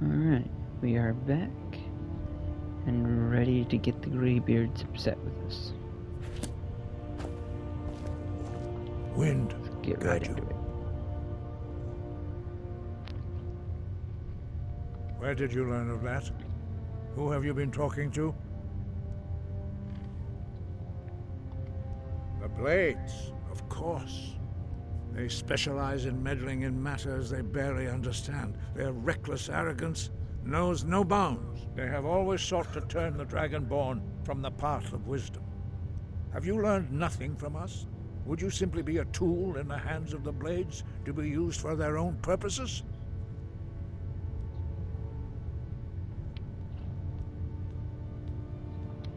Alright, we are back and ready to get the Greybeards upset with us. Wind, Let's get right into it. Where did you learn of that? Who have you been talking to? The Blades, of course. They specialize in meddling in matters they barely understand. Their reckless arrogance knows no bounds. They have always sought to turn the Dragonborn from the path of wisdom. Have you learned nothing from us? Would you simply be a tool in the hands of the Blades to be used for their own purposes?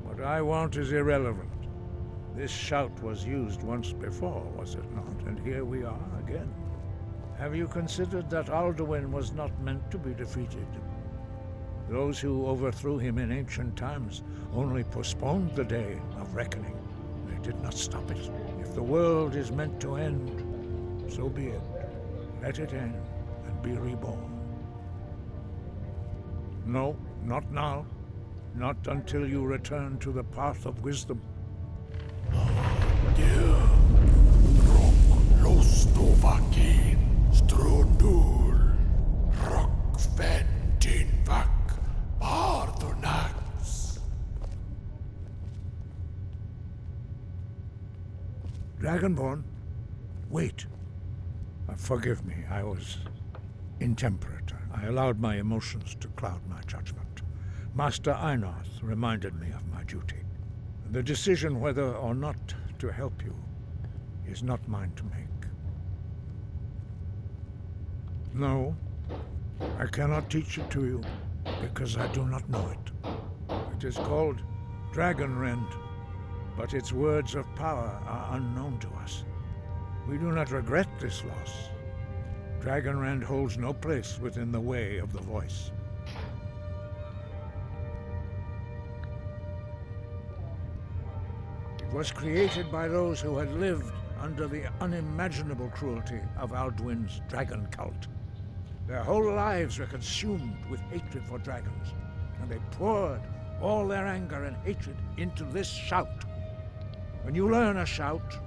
What I want is irrelevant. This shout was used once before, was it not? And here we are again. Have you considered that Alduin was not meant to be defeated? Those who overthrew him in ancient times only postponed the day of reckoning. They did not stop it. If the world is meant to end, so be it. Let it end and be reborn. No, not now. Not until you return to the path of wisdom. Dragonborn? Wait. Forgive me, I was intemperate. I allowed my emotions to cloud my judgment. Master Einarth reminded me of my duty. The decision whether or not to help you is not mine to make. No, I cannot teach it to you, because I do not know it. It is called Dragonrend, but its words of power are unknown to us. We do not regret this loss. Dragonrend holds no place within the way of the voice. It was created by those who had lived under the unimaginable cruelty of Alduin's dragon cult. Their whole lives were consumed with hatred for dragons, and they poured all their anger and hatred into this shout. When you learn a shout,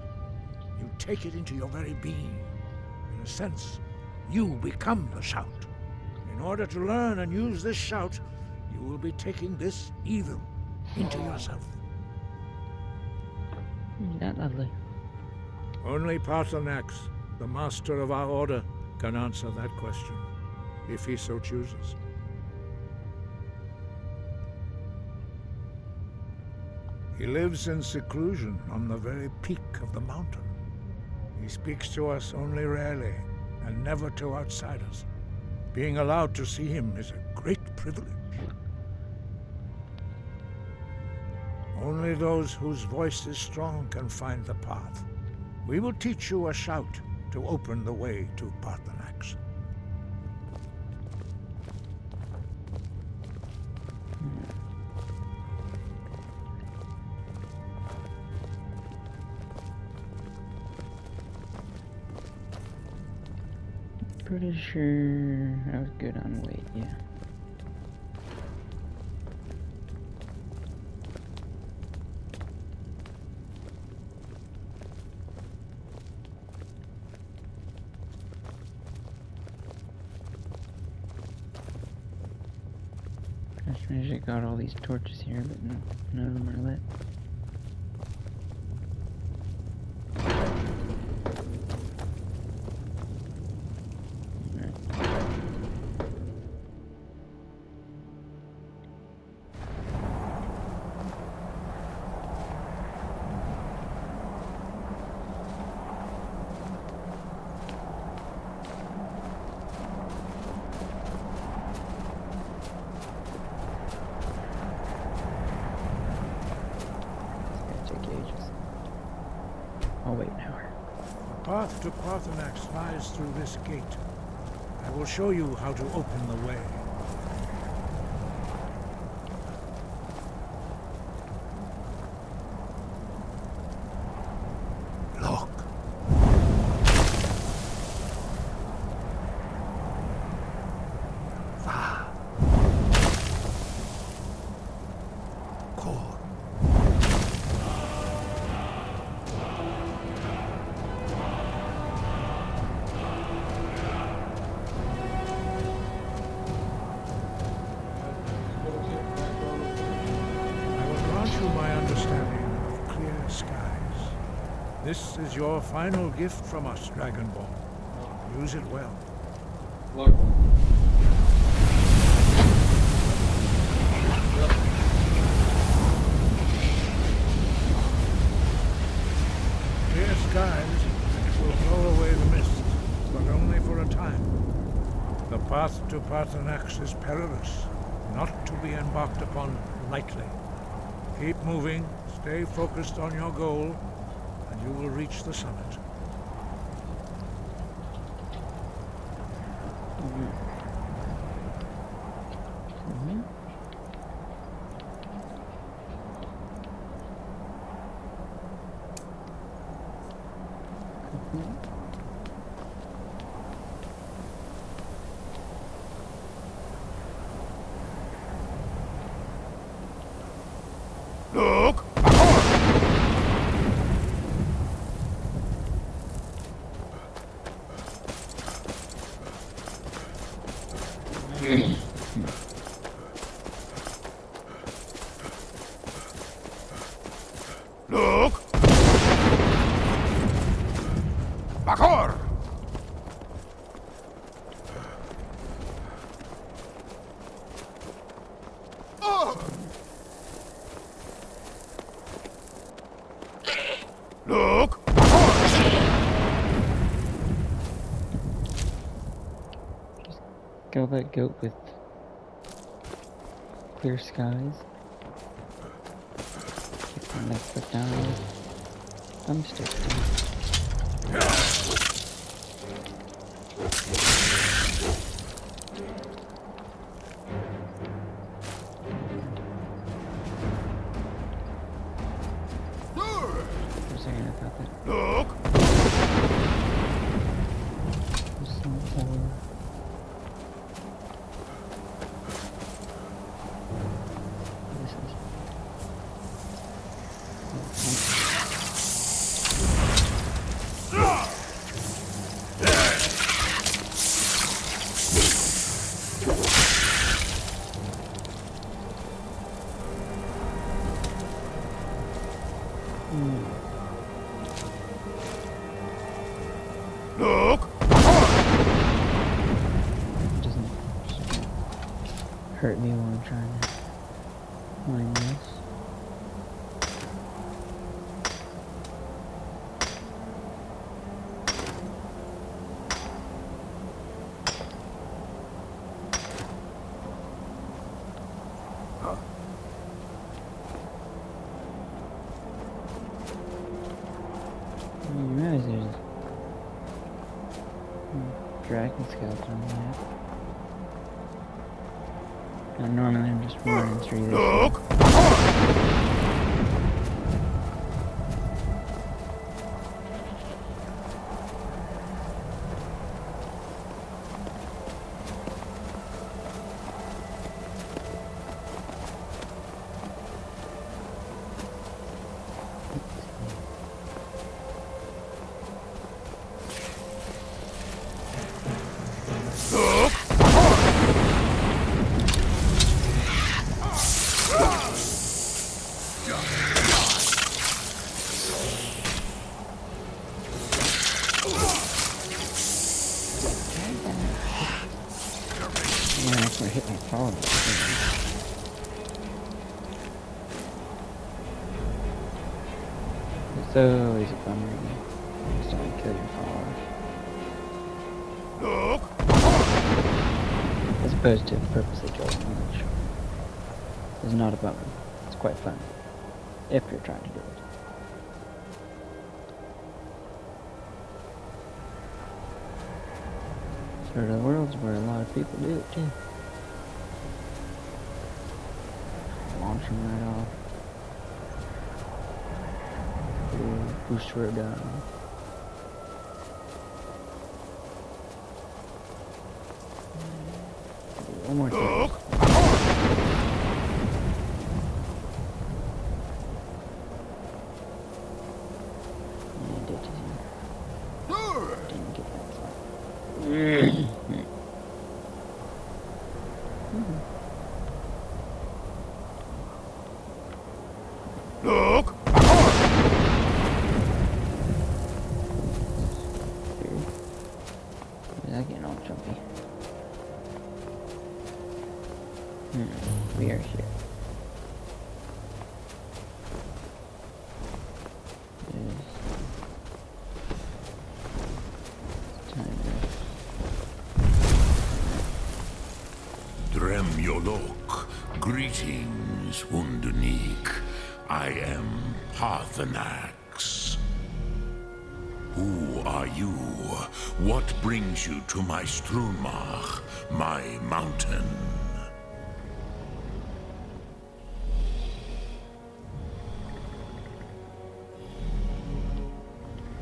you take it into your very being. In a sense, you become the shout. In order to learn and use this shout, you will be taking this evil into yourself. Isn't that lovely? Only Paarthurnax, the master of our order, can answer that question, if he so chooses. He lives in seclusion on the very peak of the mountain. He speaks to us only rarely, and never to outsiders. Being allowed to see him is a great privilege. Only those whose voice is strong can find the path. We will teach you a shout to open the way to Paarthurnax. Pretty sure I was good on weight, yeah. I strange I got all these torches here, but no, none of them are lit. Oh wait, now The path to Paarthurnax lies through this gate. I will show you how to open the way. Look. This is your final gift from us, Dragonborn. Use it well. Look. Clear skies, and it will blow away the mist, but only for a time. The path to Paarthurnax is perilous, not to be embarked upon lightly. Keep moving, stay focused on your goal, and you will reach the summit. Look! Look! Bakor! Look! Kill that goat with clear skies. Keep my left foot down with thumbstick. For a second I thought that Look! was some horror. This is... Look! It doesn't hurt me while I'm trying to mine this. You realize there's a dragon skeleton on the map. Now normally I'm just running through this. Look! Look! Yeah, that's where I hit my fall. It's always a bummer when you start to kill your follower. Look! As opposed to purposely killing them, which is not a bummer. It's quite fun. If you're trying to do it. Sort of worlds where a lot of people do it too. Launch them right off. Boost her down. One more thing. Look! Yeah, ditches him. Didn't get that far. Look! We are here. Dremyolok, greetings, Undunik. I am Parthenax. Who are you? What brings you to my Strunmach, my mountain?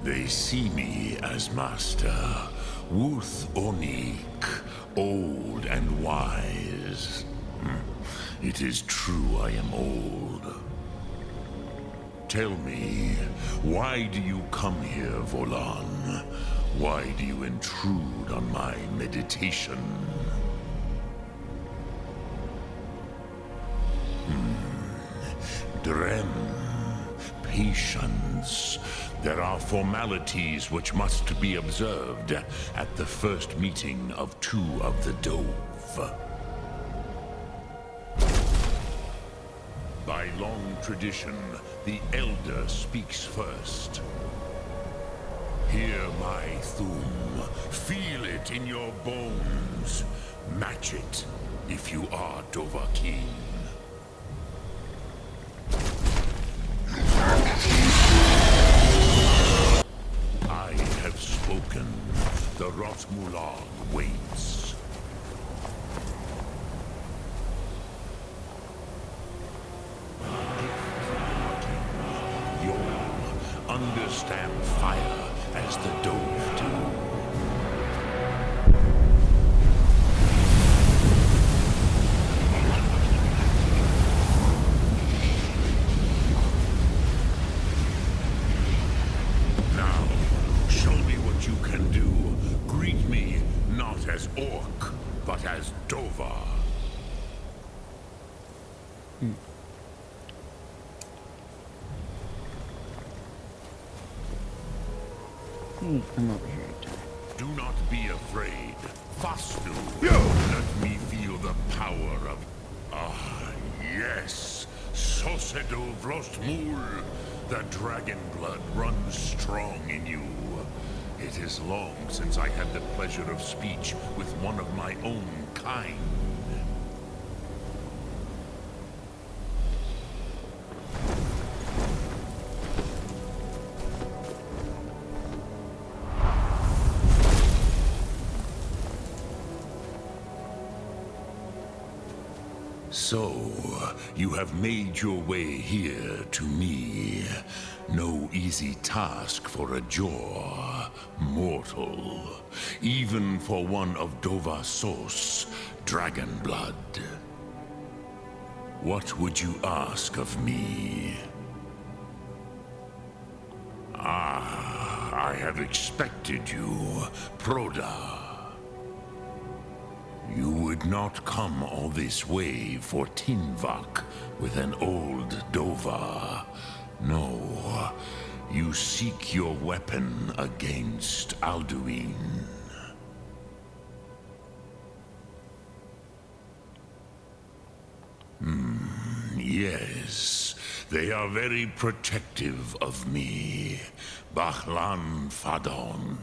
They see me as master, Wuth Onik, old and wise. It is true I am old. Tell me, why do you come here, Volan? Why do you intrude on my meditation? Drem, patience. There are formalities which must be observed at the first meeting of two of the Dove. By long tradition, the Elder speaks first. Hear my Thum. Feel it in your bones. Match it if you are Dovahkiin. I have spoken. The Rotmulag waits. You'll understand fire as the Dove do. Now, show me what you can do. Greet me not as Orc, but as Dova. I'm over here. Do not be afraid. Fastu. Let me feel the power of... Ah, yes. Sosedo Vrostmul. The dragon blood runs strong in you. It is long since I had the pleasure of speech with one of my own kind. So, you have made your way here to me. No easy task for a Jor, mortal. Even for one of Dovasos, dragon blood. What would you ask of me? Ah, I have expected you, Proda. You would not come all this way for Tinvak with an old Dova. No, you seek your weapon against Alduin. Yes, they are very protective of me, Bachlan Fadon.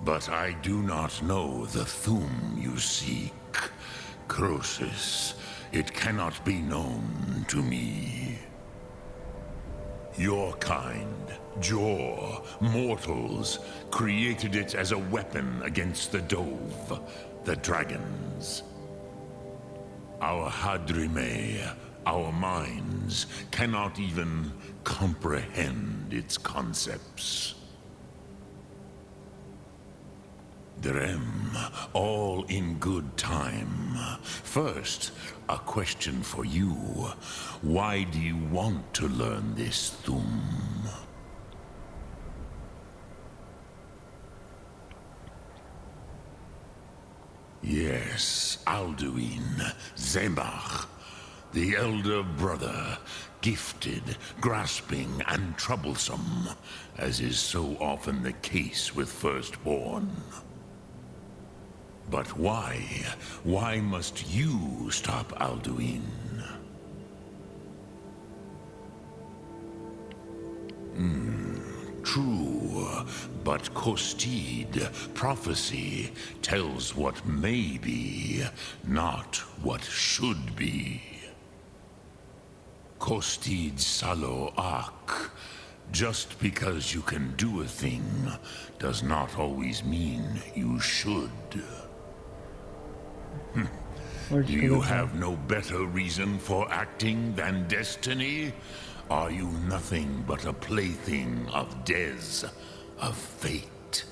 But I do not know the Thum you seek. Croesus, it cannot be known to me. Your kind, Jor, mortals, created it as a weapon against the Dove, the dragons. Our Hadrime, our minds, cannot even comprehend its concepts. Drem, all in good time. First, a question for you. Why do you want to learn this Thum? Yes, Alduin, Zemach, the elder brother, gifted, grasping, and troublesome, as is so often the case with firstborn. But why? Why must you stop Alduin? True, but Kostid, prophecy, tells what may be, not what should be. Kostid Salo Ak. Just because you can do a thing does not always mean you should. Do you have no better reason for acting than destiny? Are you nothing but a plaything of Des, of fate?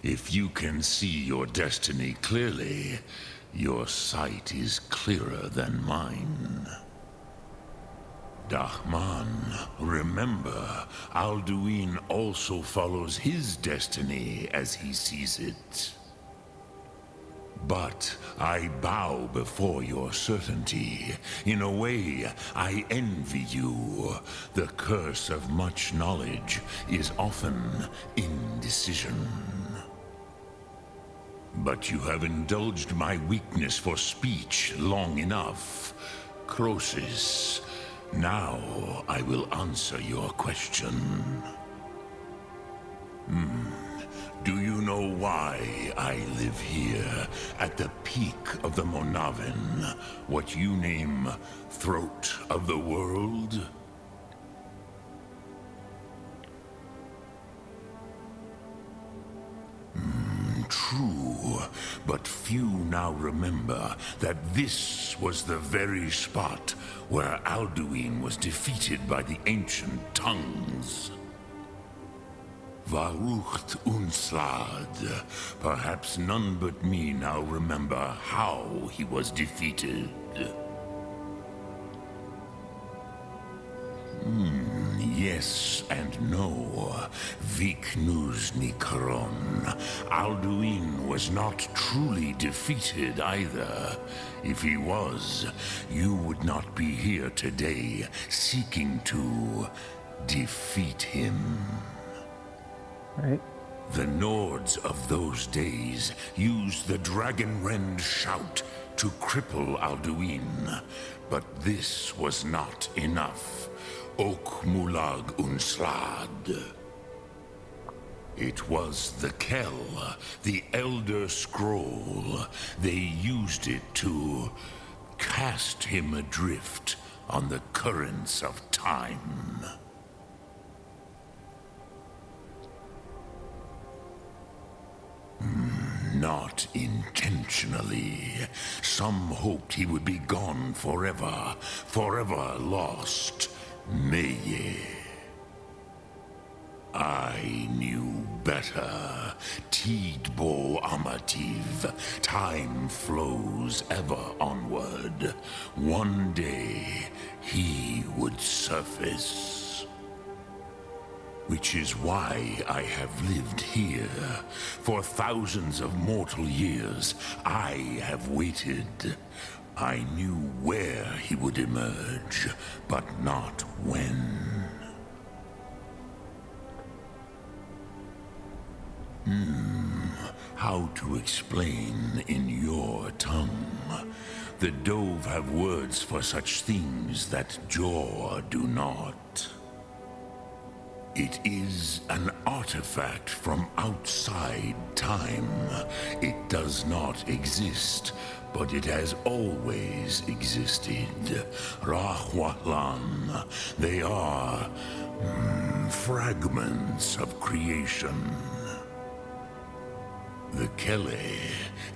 If you can see your destiny clearly, your sight is clearer than mine. Dahman, remember, Alduin also follows his destiny as he sees it. But I bow before your certainty. In a way, I envy you. The curse of much knowledge is often indecision. But you have indulged my weakness for speech long enough. Croesus, now I will answer your question. Do you know why I live here, at the peak of the Monavin, what you name Throat of the World? True, but few now remember that this was the very spot where Alduin was defeated by the ancient tongues. Varucht Unslad. Perhaps none but me now remember how he was defeated. Yes and no. Viknus Nikaron. Alduin was not truly defeated either. If he was, you would not be here today seeking to defeat him. Right. The Nords of those days used the Dragonrend shout to cripple Alduin, but this was not enough. Ok Mulag Unslad. It was the Kell, the Elder Scroll. They used it to cast him adrift on the currents of time. Not intentionally. Some hoped he would be gone forever, forever lost. Meye. I knew better. Tidbo Amativ. Time flows ever onward. One day, he would surface. Which is why I have lived here. For thousands of mortal years, I have waited. I knew where he would emerge, but not when. How to explain in your tongue? The Dove have words for such things that Jor do not. It is an artifact from outside time. It does not exist, but it has always existed. Rahwahlan. They are fragments of creation. The Kele,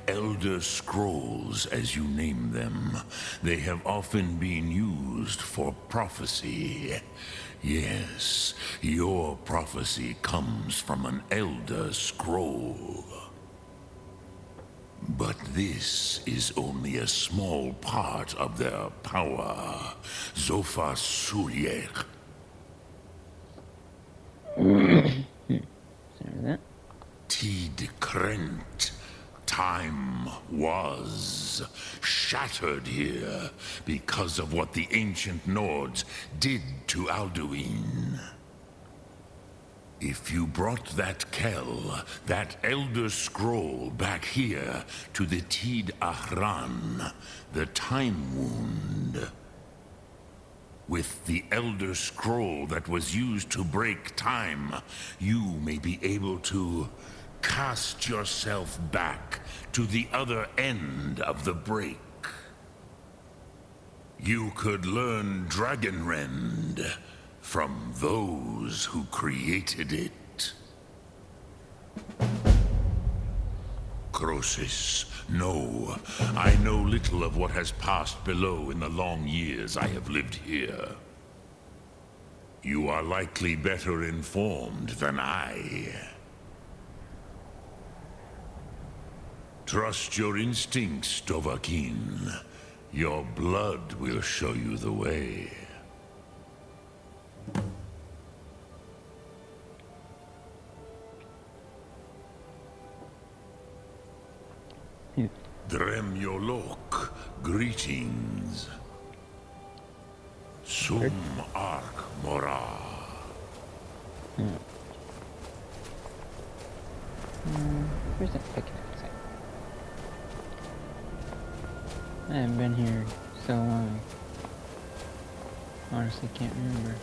Elder Scrolls as you name them, they have often been used for prophecy. Yes, your prophecy comes from an Elder Scroll. But this is only a small part of their power. Zofa Sulier. Sorry that. Tid Krent. Time was shattered here because of what the ancient Nords did to Alduin. If you brought that Kell, that Elder Scroll, back here to the Tid Ahran, the Time Wound, with the Elder Scroll that was used to break time, you may be able to cast yourself back to the other end of the break. You could learn Dragonrend from those who created it. Croesus, no. I know little of what has passed below in the long years I have lived here. You are likely better informed than I. Trust your instincts, Dovahkiin. Your blood will show you the way. Yeah. Dremyolok, greetings. Sum Ark Mora. Where's that pickaxe at? I haven't been here so long. Honestly, can't remember.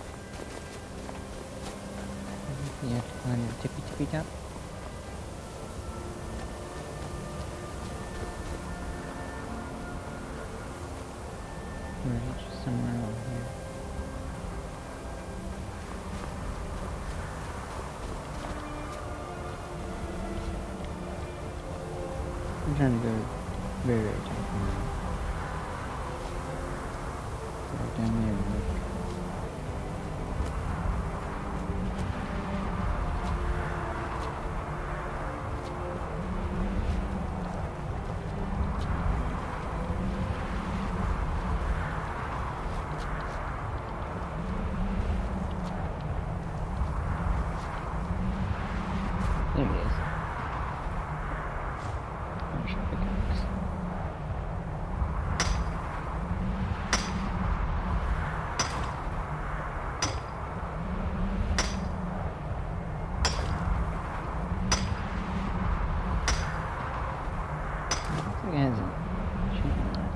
You have to climb the tippy top. Or is it just somewhere over here? I'm trying to go very top now. Right down there, look. There it is. There's your pickaxe. Looks like it has a chain on it.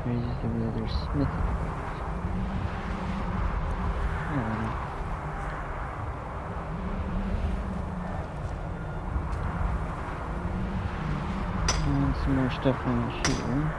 Maybe just every other smith. And some more stuff on here.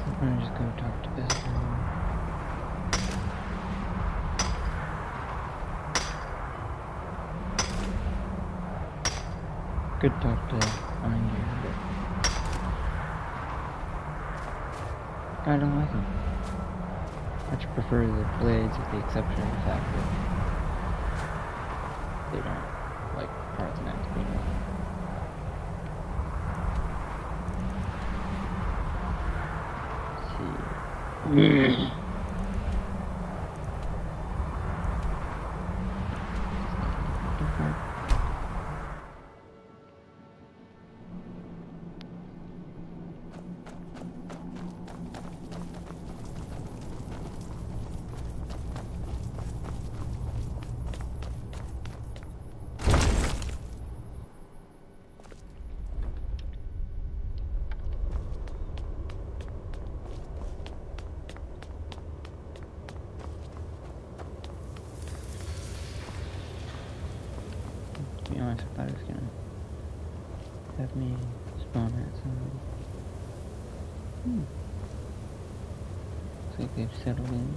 I'm gonna just go talk to this girl. Could talk to Irongear, but I don't like them. Much prefer the blades, with the exception of the fact that they don't like parts and ends being wrong. See. To be honest, I thought it was gonna have me spawn at somebody. Looks like they've settled in.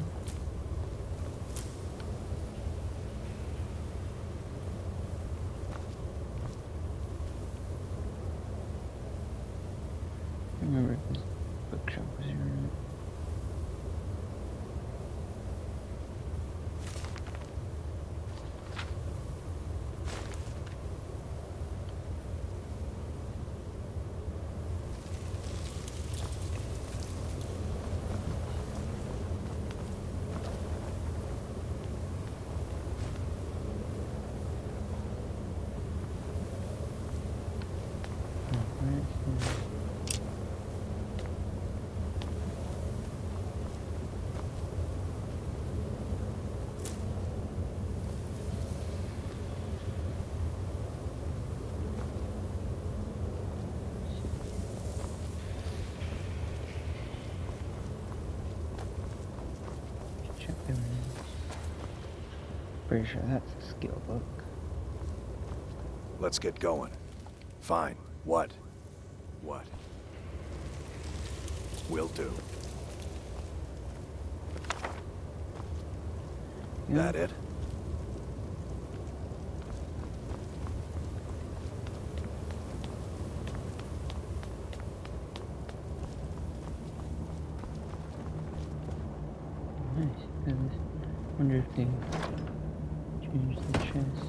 remember if this bookshop was here or not. Check everything. Pretty sure that's a skill book. Let's get going. Fine. What? What? Will do. Yeah. That it? Nice. I wonder if they changed the chest.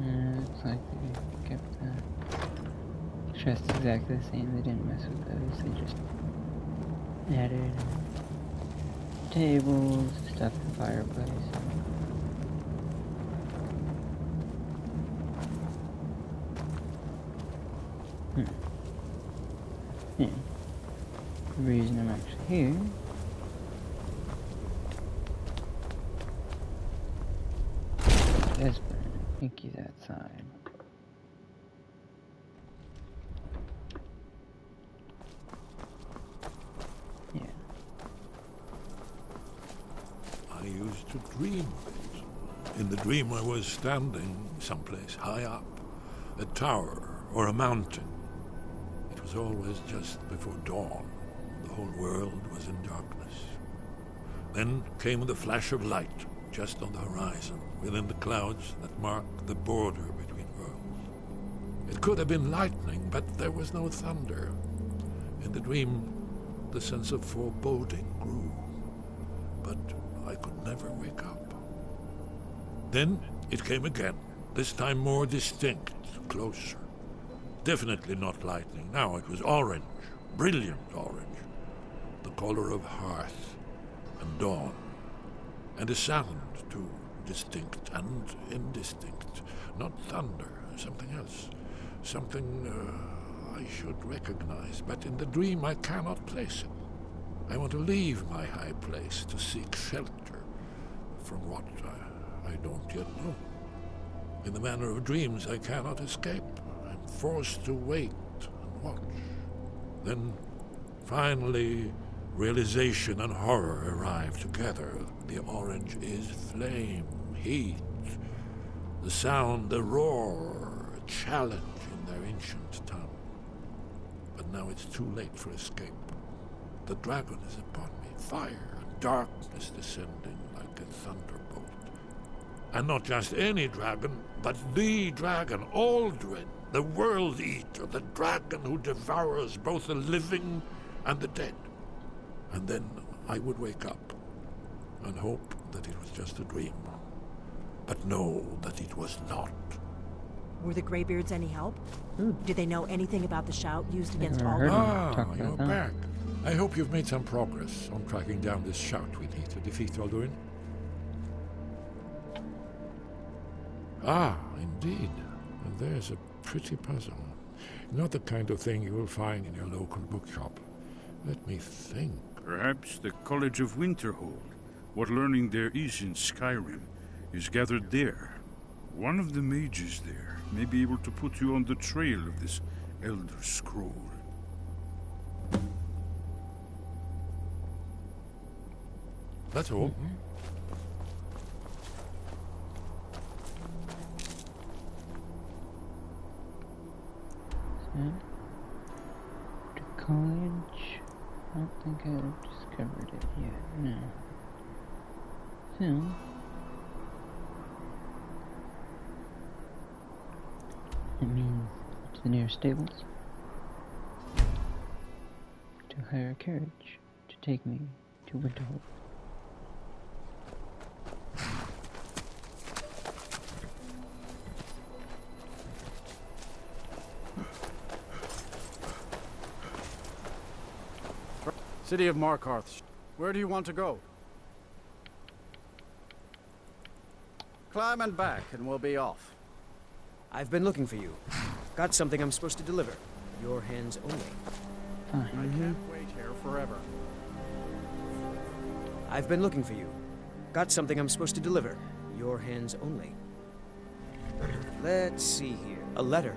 Looks like they kept the chest exactly the same. They didn't mess with those. They just added tables, stuff in the fireplace. Yeah. The reason I'm actually here is I think he's outside. Yeah. I used to dream of it. In the dream I was standing someplace high up, a tower or a mountain. It was always just before dawn. The whole world was in darkness. Then came the flash of light, just on the horizon, within the clouds that marked the border between worlds. It could have been lightning, but there was no thunder. In the dream, the sense of foreboding grew, but I could never wake up. Then it came again, this time more distinct, closer. Definitely not lightning. Now it was orange, brilliant orange, the color of hearth and dawn. And a sound, too, distinct and indistinct. Not thunder, something else. Something I should recognize, but in the dream I cannot place it. I want to leave my high place to seek shelter from what I don't yet know. In the manner of dreams, I cannot escape. I'm forced to wait and watch. Then, finally, realization and horror arrive together. The orange is flame, heat, the sound, the roar, a challenge in their ancient tongue. But now it's too late for escape. The dragon is upon me, fire and darkness descending like a thunderbolt. And not just any dragon, but the dragon, Aldrin, the world eater, the dragon who devours both the living and the dead. And then I would wake up and hope that it was just a dream, but know that it was not. Were the Greybeards any help? Did they know anything about the shout used against Never heard Alden? of talk You're about that. back. I hope you've made some progress on tracking down this shout we need to defeat Alduin. Ah, indeed. And there's a pretty puzzle. Not the kind of thing you will find in your local bookshop. Let me think. Perhaps the College of Winterhold, what learning there is in Skyrim, is gathered there. One of the mages there may be able to put you on the trail of this Elder Scroll. That's all. So, to college. I don't think I've discovered it yet. No. So, it means to the nearest stables to hire a carriage to take me to Winterhold. City of Markarth. Where do you want to go? Climb and back, and we'll be off. I've been looking for you. Got something I'm supposed to deliver. Your hands only. Fine. I can't wait here forever. I've been looking for you. Got something I'm supposed to deliver. Your hands only. Let's see here. A letter.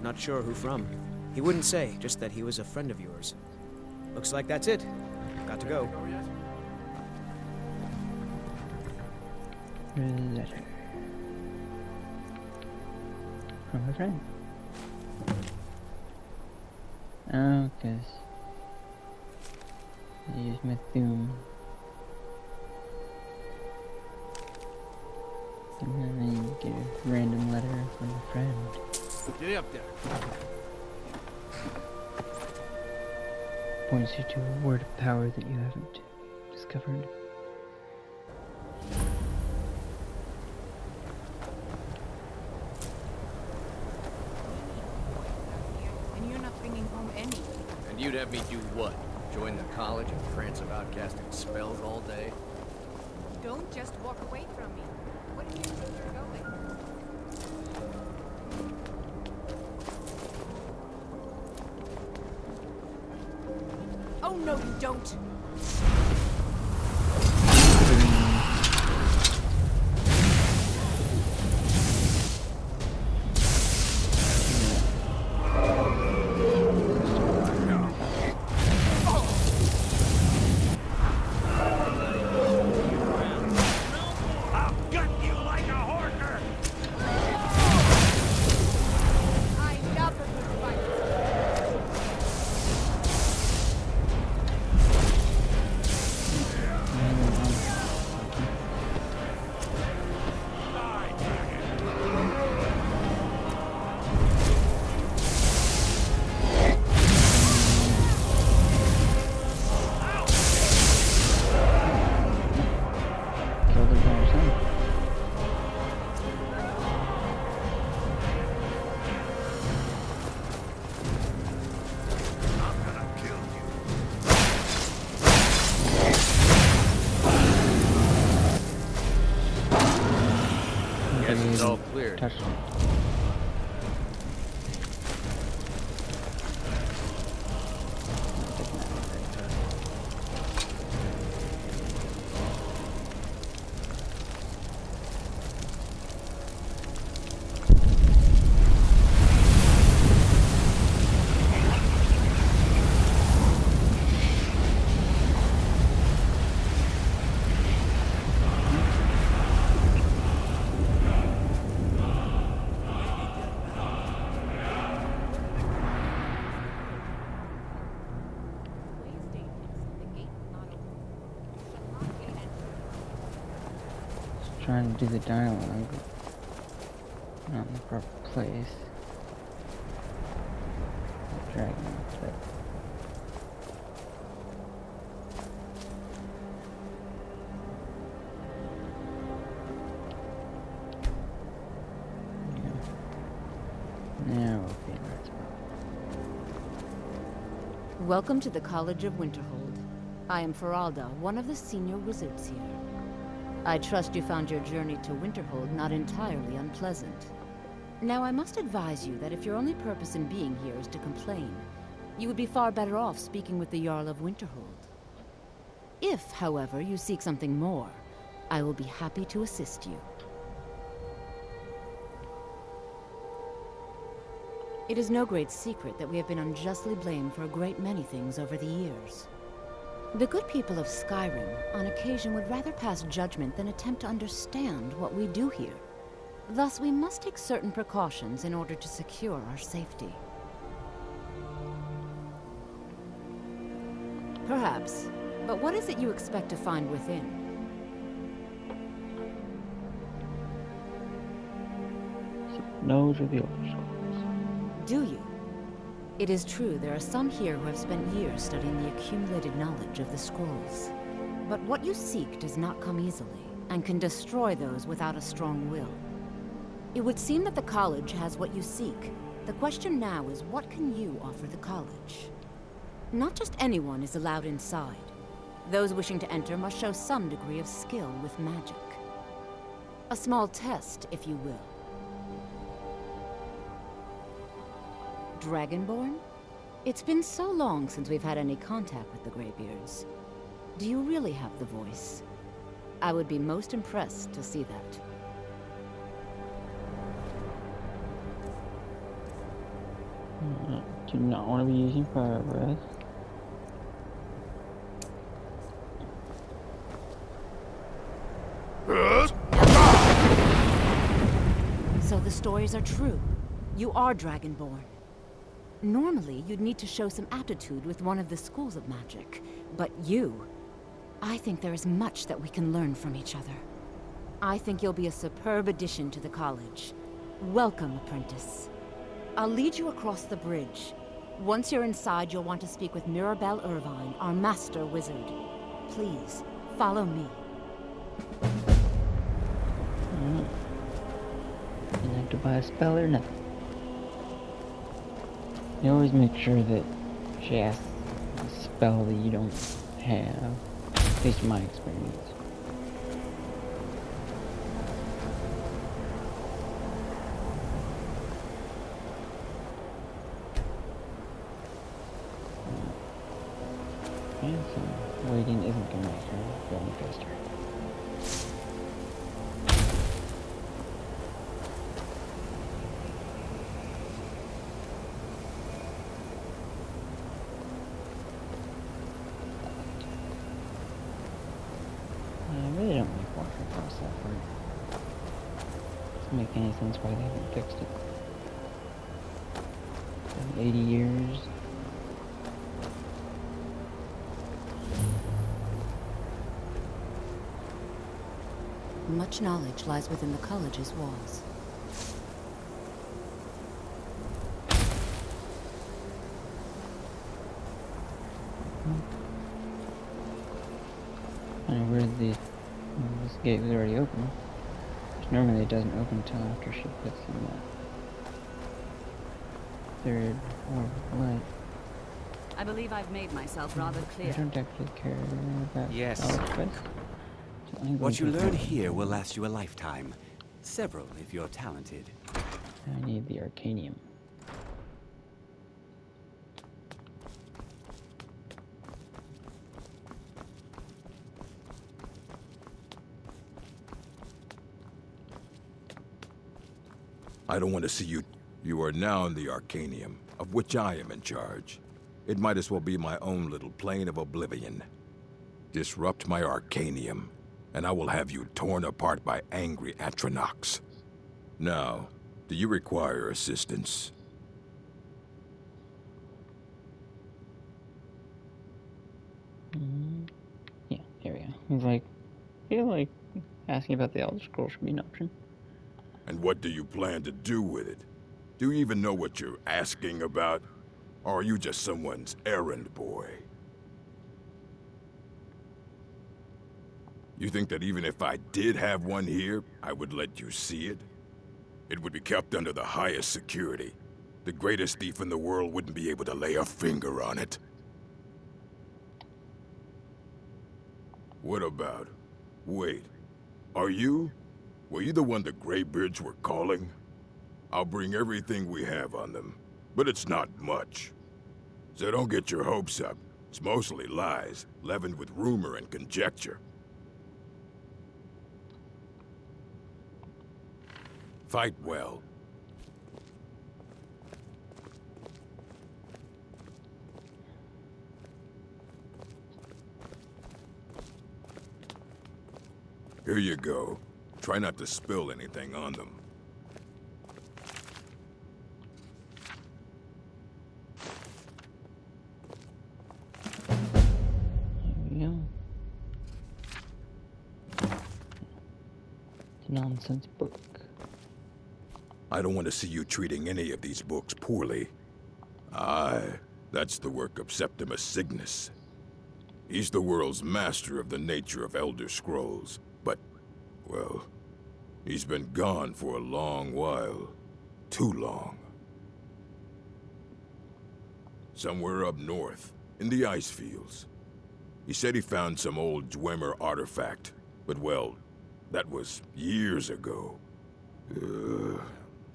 Not sure who from. He wouldn't say, just that he was a friend of yours. Looks like that's it. Got to go. Letter. From a friend. Oh, cause I used my Thum. And then I get a random letter from a friend. Get up there. Points you to a word of power that you haven't discovered. And you're not bringing home any. And you'd have me do what? Join the college and prance about casting spells all day? Don't just walk away from me. What do you think you're going? Oh no, you don't! I love a good fight. Killed it by herself. I'm gonna kill you. Guess it's all cleared. Touched it. Trying to do the dialogue, but not in the proper place. Dragging it, but yeah. Now we'll be in the right spot. Welcome to the College of Winterhold. I am Feralda, one of the senior wizards here. I trust you found your journey to Winterhold not entirely unpleasant. Now, I must advise you that if your only purpose in being here is to complain, you would be far better off speaking with the Jarl of Winterhold. If, however, you seek something more, I will be happy to assist you. It is no great secret that we have been unjustly blamed for a great many things over the years. The good people of Skyrim, on occasion, would rather pass judgment than attempt to understand what we do here. Thus, we must take certain precautions in order to secure our safety. Perhaps. But what is it you expect to find within? Those are the old scrolls. Do you? It is true there are some here who have spent years studying the accumulated knowledge of the scrolls. But what you seek does not come easily, and can destroy those without a strong will. It would seem that the college has what you seek. The question now is, what can you offer the college? Not just anyone is allowed inside. Those wishing to enter must show some degree of skill with magic. A small test, if you will. Dragonborn? It's been so long since we've had any contact with the Greybeards. Do you really have the voice? I would be most impressed to see that. Do not want to be using fire breath. So the stories are true. You are Dragonborn. Normally, you'd need to show some aptitude with one of the schools of magic. But you... I think there is much that we can learn from each other. I think you'll be a superb addition to the college. Welcome, apprentice. I'll lead you across the bridge. Once you're inside, you'll want to speak with Mirabelle Irvine, our master wizard. Please, follow me. You have to buy a spell or nothing. You always make sure that she asks a spell that you don't have. At least in my experience. And so waiting isn't gonna make her go any faster. I really don't like walking across that bridge. Doesn't make any sense why they haven't fixed it. 80 years. Much knowledge lies within the college's walls. And where's the... this gate was already open. Which normally it doesn't open until after she puts in that third orb of light. I believe I've made myself rather clear. I don't actually care about Yes. knowledge quest. So I'm What you going to- learn here will last you a lifetime. Several if you're talented. I need the Arcanium. I don't want to see you. You are now in the Arcanium, of which I am in charge. It might as well be my own little plane of oblivion. Disrupt my Arcanium, and I will have you torn apart by angry Atronachs. Now, do you require assistance? Yeah, here we go. He's like, I feel like asking about the Elder Scrolls should be an option. And what do you plan to do with it? Do you even know what you're asking about? Or are you just someone's errand boy? You think that even if I did have one here, I would let you see it? It would be kept under the highest security. The greatest thief in the world wouldn't be able to lay a finger on it. What about... Wait. Are you? Were you the one the Greybeards were calling? I'll bring everything we have on them, but it's not much. So don't get your hopes up. It's mostly lies, leavened with rumor and conjecture. Fight well. Here you go. Try not to spill anything on them. Here we go. It's a nonsense book. I don't want to see you treating any of these books poorly. Aye, that's the work of Septimus Cygnus. He's the world's master of the nature of Elder Scrolls, but, well, he's been gone for a long while. Too long. Somewhere up north, in the ice fields. He said he found some old Dwemer artifact, but well, that was years ago.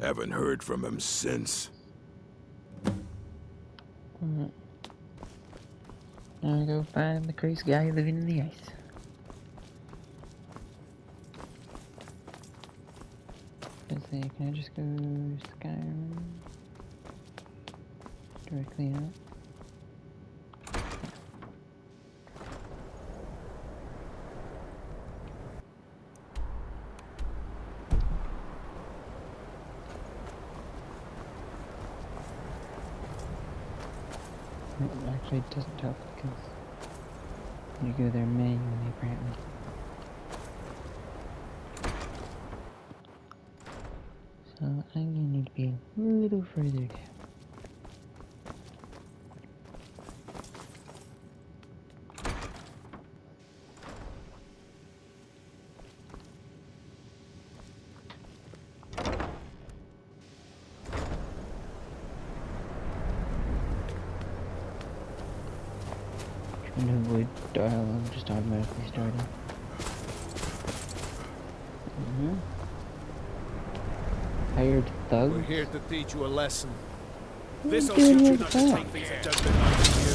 Haven't heard from him since. I'll go find the crazy guy living in the ice. Let's see, can I just go Skyrim? Directly out? Actually, it doesn't help because you go there manually, apparently. So I'm gonna need to be a little further down. Trying to avoid dialogue just automatically starting. Hired thugs? We're here to teach you a lesson. What This'll are you teach doing you with not to that? take things that don't belong to you.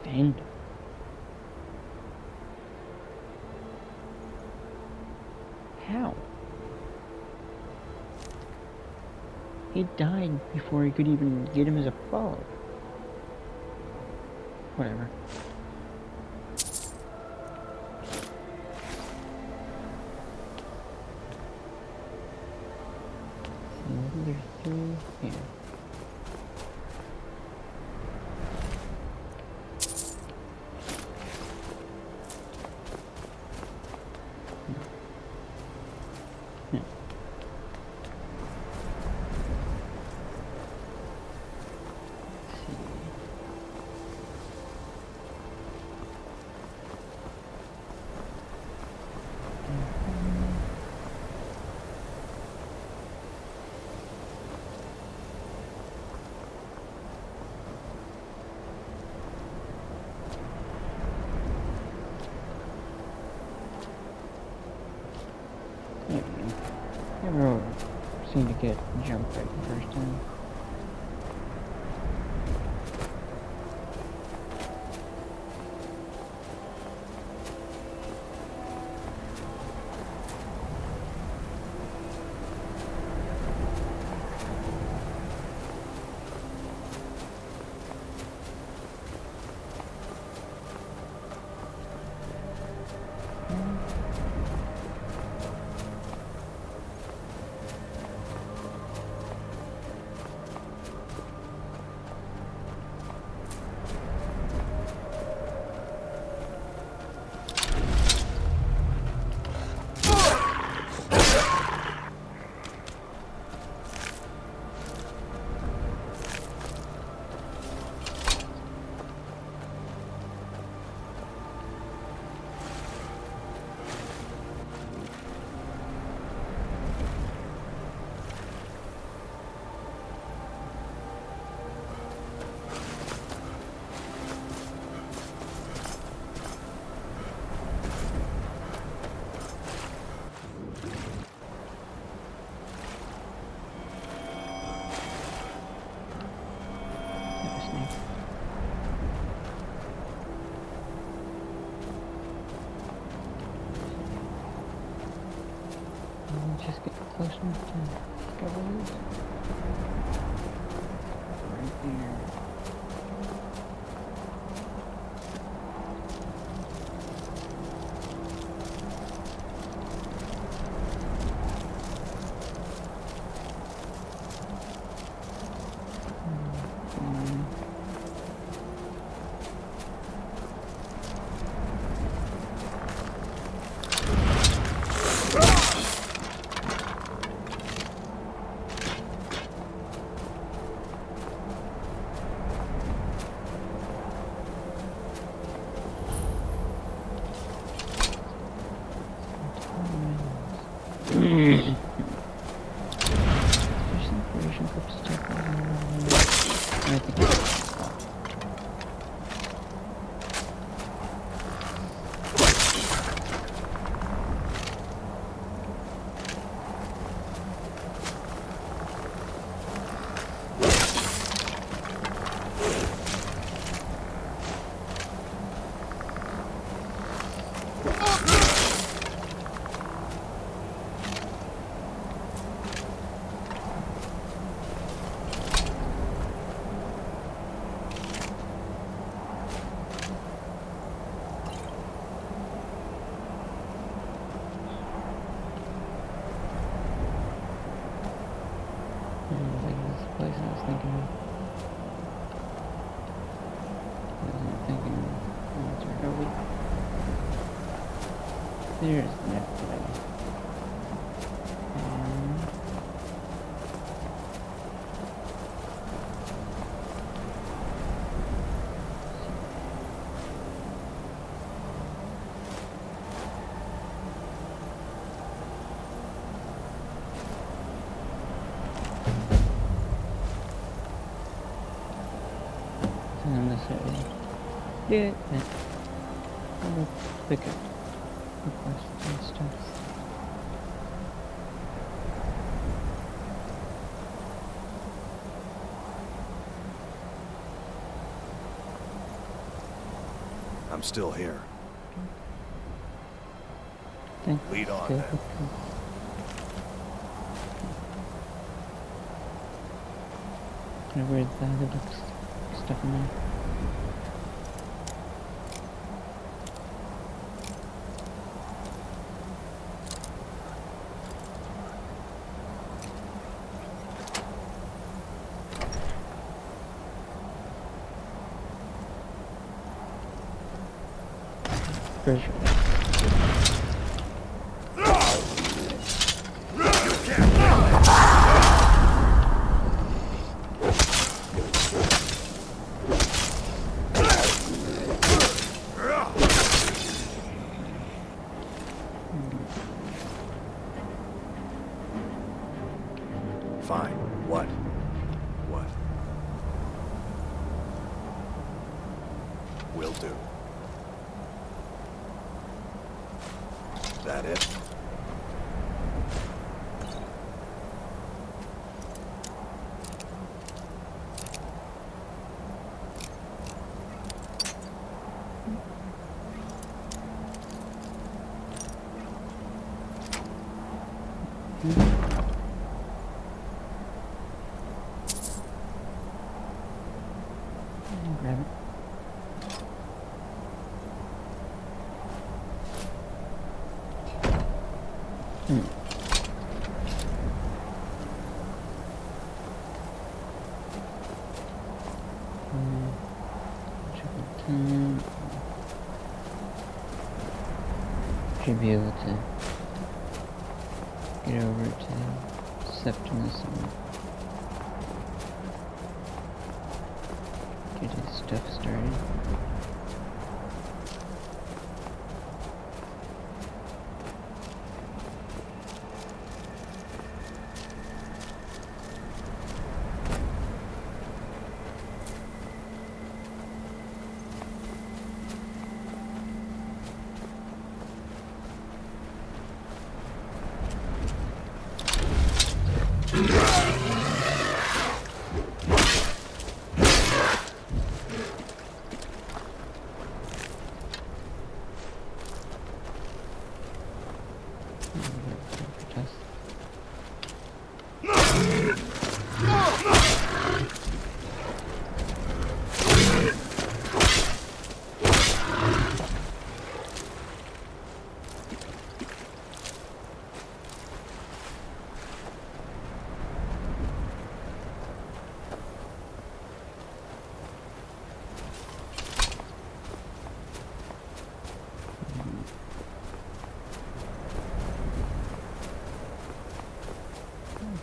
And how? He died before he could even get him as a foe. Whatever. So there's two here. Never seem to get jumped right the first time. Just get close enough to discover this. Right there. There's nothing. And this area. Yeah. I'm gonna pick up the quests and stuff. I'm still here. Lead on then. Where's the other stuff in there? Treasure. Fine. What? What? Will do. That it? Grab it. Should be able to get over to Septimus and get his stuff started.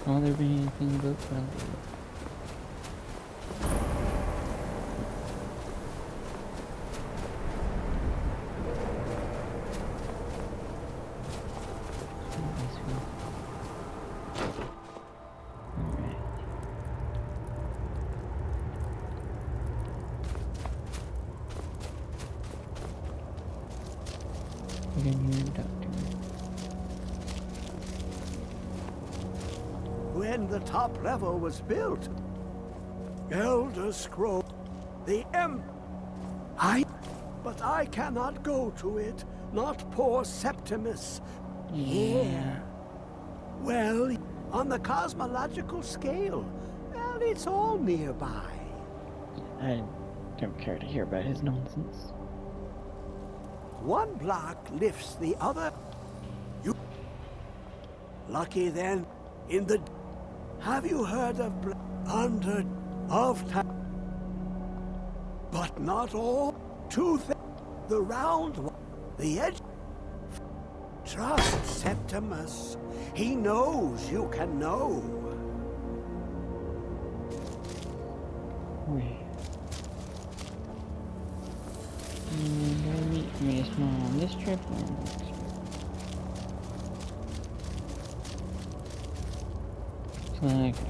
Will there be anything but friendly? When the top level was built, Elder Scroll, the but I cannot go to it, not poor Septimus. Here. Well, on the cosmological scale, well, it's all nearby. I don't care to hear about his nonsense. One block lifts the other. You lucky then in the. Have you heard of under of time? But not all. The round one, the edge. Trust Septimus. He knows you can know. Wait. Do I meet Miss Mom on this trip or on the next trip? So the next trip.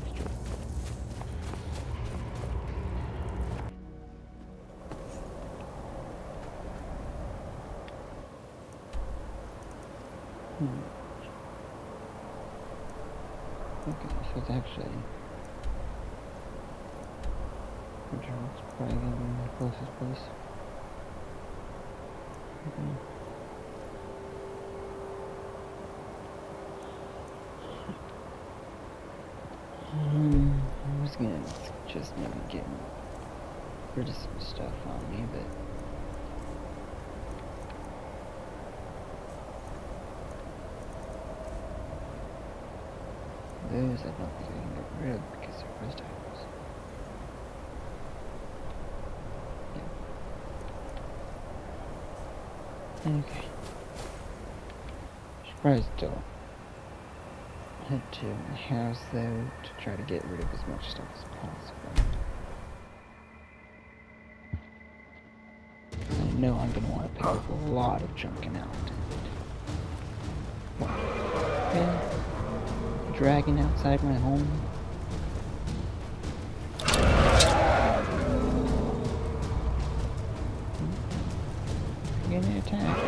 Okay, so it's actually it's probably gonna be my closest place. Okay. I was gonna just maybe get rid of some stuff on me, but those I don't think I can get rid of because they're first items. Yeah. Okay. Should probably still head to my house though to try to get rid of as much stuff as possible. I know I'm gonna want to pick up a lot of junk and out. Okay. Dragon outside my home. Getting attacked.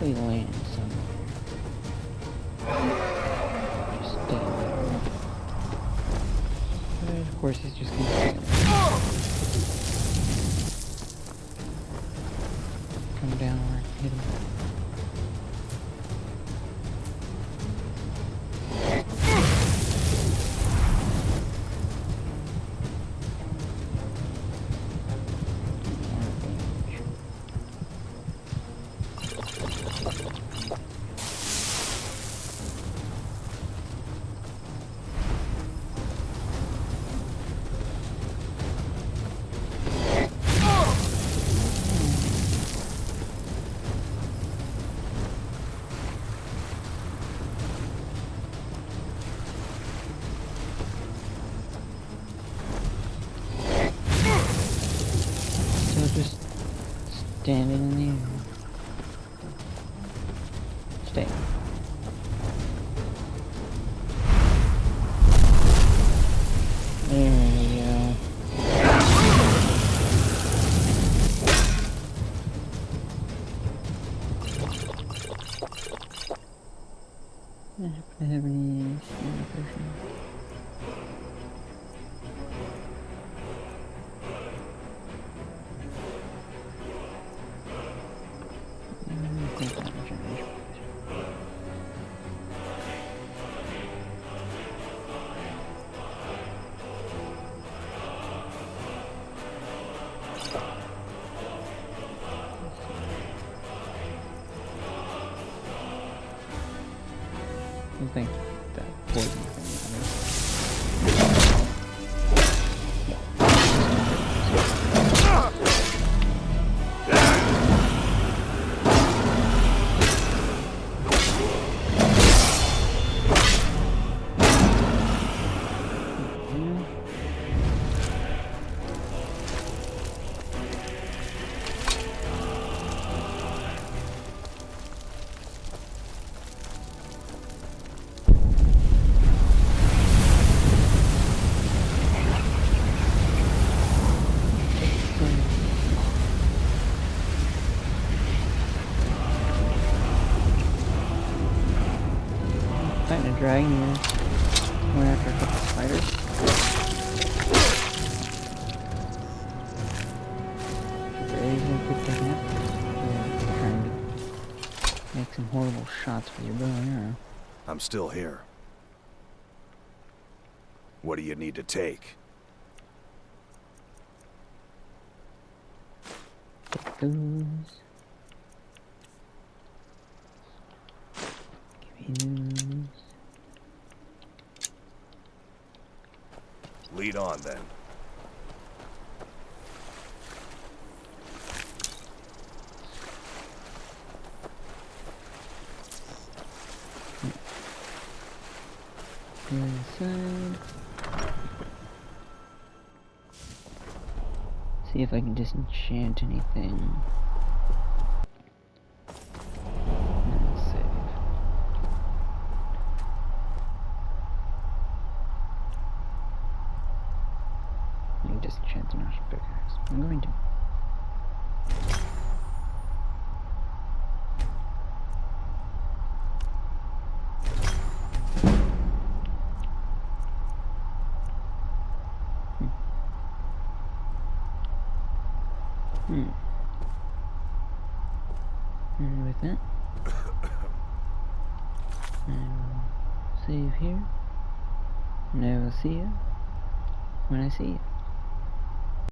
Land somewhere. Just stay there. But of course he's just gonna stay there. Come down or hit him. Just standing in the air. Stay. think that poison thing matters. Fighting a dragon, you went after a couple spiders. Really good technique. Yeah, trying to make some horrible shots with your bow and arrow. I'm still here. What do you need to take? Take those. Give me those. Lead on, then. Inside. See if I can disenchant anything. And save. I can disenchant the notch pickaxe. I'm going to. And with that, I will save here, and I will see you when I see you.